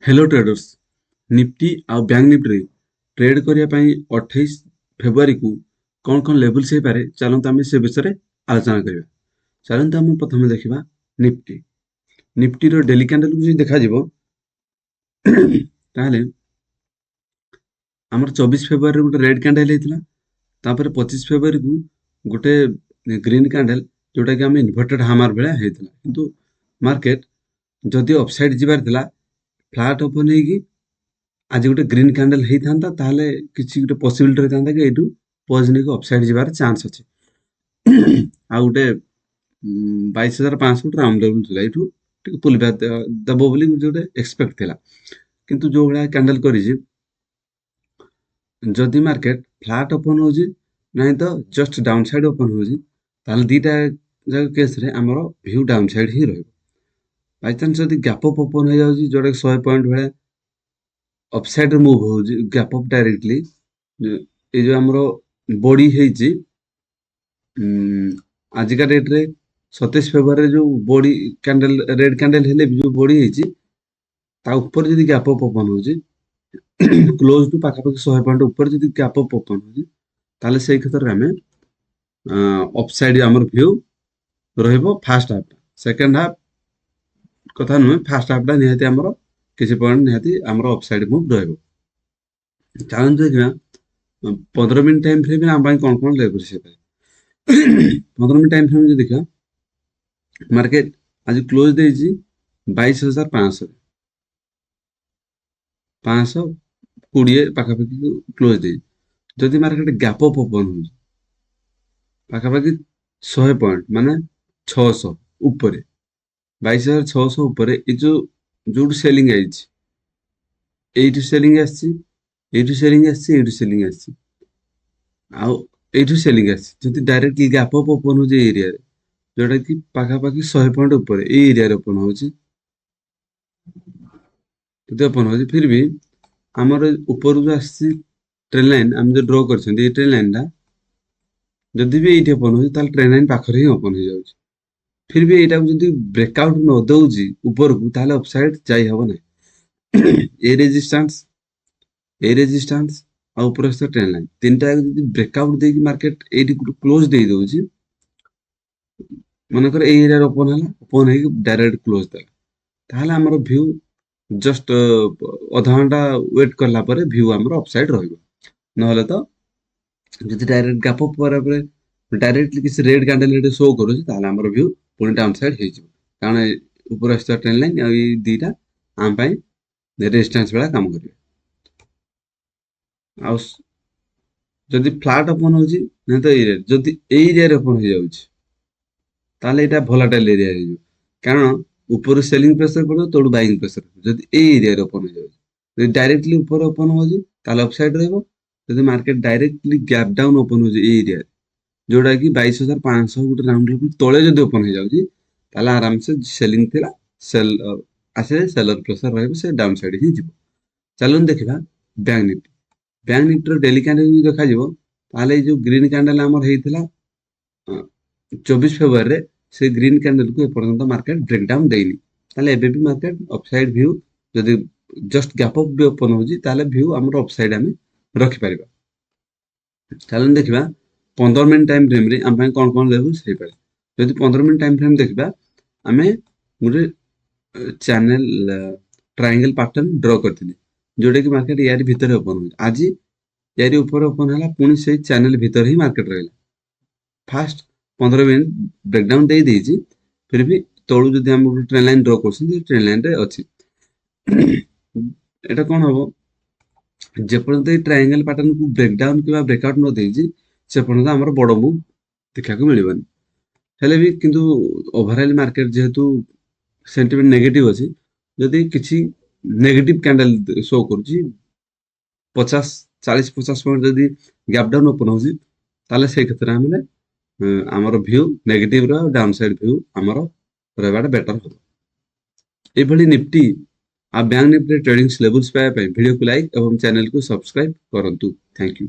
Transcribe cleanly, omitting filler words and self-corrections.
Hello traders. Nifty आउ bank Nifty trade करने 28 February को कौन कौन लेवल्स हो पारे चलते आम से विषय आलोचना करवा। चलते आम प्रथम देखा निफ्टी। निफ्टी डेली कैंडल को देखा ताहले आमर 24 फेब्रुआरी गोटे रेड कैंडल होता 25 फेब्रुआरी को गोटे ग्रीन कैंडल जोटा कि आम इन्वर्टेड हामर भाया होता किंतु मार्केट जदि अपसाइड जीवार थिला फ्लैट ओपन होगी आज गोटे ग्रीन कैंडल होता ताहले किसी गोटे पॉसिबिलिटी रहता कि एटू पॉजिटिव को अपसाइड जीवार चांस अच्छे आ गोटे 22,500 गोटे राउंड लेवल थिला एटू पुल बैक दबो बोली गोटे एक्सपेक्ट थिला किंतु जो भाया कैंडल करी जदि मार्केट फ्लैट ओपन होजी नहीं तो जस्ट डाउन साइड ओपन होजी ताहले दीटा केस रे हमरो व्यू डाउन साइड ही रहबो। बाय चांस जदि गैप अप ओपन हो जाउजी जोटा 100 पॉइंट भाया अपसाइड मूव हो गैप अप डायरेक्टली ये जो हमरो बॉडी हेजी आज का डेट रे 27 फेब्रुआरी जो बॉडी कैंडल रेड कैंडल हेले जो बॉडी हेजी ता ऊपर जदि गैप अप ओपन होजी क्लोज टू पाखापाखि 100 पॉइंट ऊपर जदि गैप अप ओपन होजी ताले सेही क्षेत्र रे हमें अपसाइड हमर व्यू रहइबो। फर्स्ट हाफ सेकंड हाफ कथा नुहे फर्स्ट हाफ निहाती हमरो किसी पॉइंट निहाती हमरो अपसाइड मूव रहइबो। चलन देखिबा 15 मिनट टाइम फ्रेम में हम कौन कौन लेवल से 15 मिनट टाइम फ्रेम जो देखा मार्केट आज क्लोज देजी 22,500 520 पाखापाखि क्लोज दे जदि मार्केट गैप अप ओपन हो पाखापाखि 100 पॉइंट माने 600 ऊपर 22,600 ऊपर जो सेलिंग आइछि एइटू सेलिंग आछि एइटू सेलिंग आछि एइटू सेलिंग आछि आउ एइटू सेलिंग आछि जदि डायरेक्टली गैप अप ओपन हो जे एरिया रे जोटा कि पाखापाखि 100 पॉइंट ऊपर ए एरिया रे ओपन होछि तो ओपन होछि फिर भी हमर ऊपर जो आछि ट्रेन लाइन हम जो ड्रॉ करछन ए ट्रेन लाइन दा जदि भी एइटे ओपन होछि ताल ट्रेन लाइन पाखर ही ओपन हो जाउछि फिर भी एटा जदि ब्रेकआउट न दउछि ऊपर को ताले अपसाइड जाई हबो नै ए रेजिस्टेंस आ ऊपर से ट्रेन लाइन तीनटा जदि ब्रेकआउट दे कि मार्केट एटी क्लोज दे दउछि मन कर ए एरिया ओपन हला ओपन है डायरेक्ट क्लोज दला ताले हमर व्यू जस्ट आधा घंटा वेट करला परे व्यू हमर अपसाइड रहइबो नहले तो जदि डायरेक्ट गैप अप पर डायरेक्टली किसी रेड कैंडल एटे शो करू ताले हमर व्यू पुणी डाउन साइड हे जिवो कारण ऊपर आस्ता ट्रेन लाइन आ ई दीटा आम पई रेजिस्टेंस वाला काम करिवे आ जदि फ्लैट ओपन होजी नहीं तो जदि ए एरिया रे ओपन हो जाउछि ताले एटा भोलाटाइल एरिया हे जिवो कारण ऊपर सेलिंग प्रेशर पड़ो तोड़ बाइंग प्रेशर जदि ए एरिया रे ओपन हो जाउछि जदि डायरेक्टली ऊपर ओपन होजी ताले अपसाइड रहइबो जदि market directly gap down open होजी ए एरिया जोड़ा कि 22,500 गोटे राउंड लेवल तले जदि ओपन हो जाउछि ताले आराम से सेलिंग थिला सेल आसे सेलर प्रेशर रहइबो से डाउन साइड ही जिवो। चलन देखिबा बैंक निफ्टी डेली कैंडल देखा जिवो ताले जो ग्रीन कैंडल हमर हेइथिला 24 फेब्रुआरी रे से ग्रीन कैंडल को एपर्यंत मार्केट ब्रेकडाउन देनी ताले एबे भी मार्केट अपसाइड व्यू जदि जस्ट गैप अप भी ओपन होजी ताले व्यू हमर अपसाइड हमें रखि परिबा। चलन देखिबा 15 मिनट टाइम फ्रेम रे हम कौन कौन लेवल से पारे जदि 15 मिनट टाइम फ्रेम देखिबा हमें गोटे चैनल ट्रायंगल पैटर्न ड्रॉ करथिनी जोडे कि मार्केट यारी भीतर ओपन हो आज यारी ऊपर ओपन हला पुणी से चैनल भीतर ही मार्केट रहला फास्ट 15 मिनट ब्रेकडाउन दे देजी फिर भी तळु जदि हम ट्रेन लाइन ड्रॉ करछन ट्रेन लाइन रे अछि एटा कोन हबो जे पर्यंत ट्रायंगल पैटर्न को ब्रेकडाउन किबा ब्रेकआउट न देजी से पर्यंत हमर बड़ मूव देखा को मिलबनी हेले भी किंतु ओवरऑल मार्केट जेहेतु सेंटीमेंट नेगेटिव अछि जदि किछि नेगेटिव कैंडल शो करछि 40-50 पॉइंट जदि गैप डाउन ओपन होछि ताले से क्षेत्र हमने हमर व्यू नेगेटिव रो डाउन साइड व्यू हमर रहबाटा बेटर हो ए भली निफ्टी आ बैंक निफ्टी ट्रेडिंग लेवल्स पाए वीडियो को लाइक एवं चैनल को सब्सक्राइब करंतु। Thank you.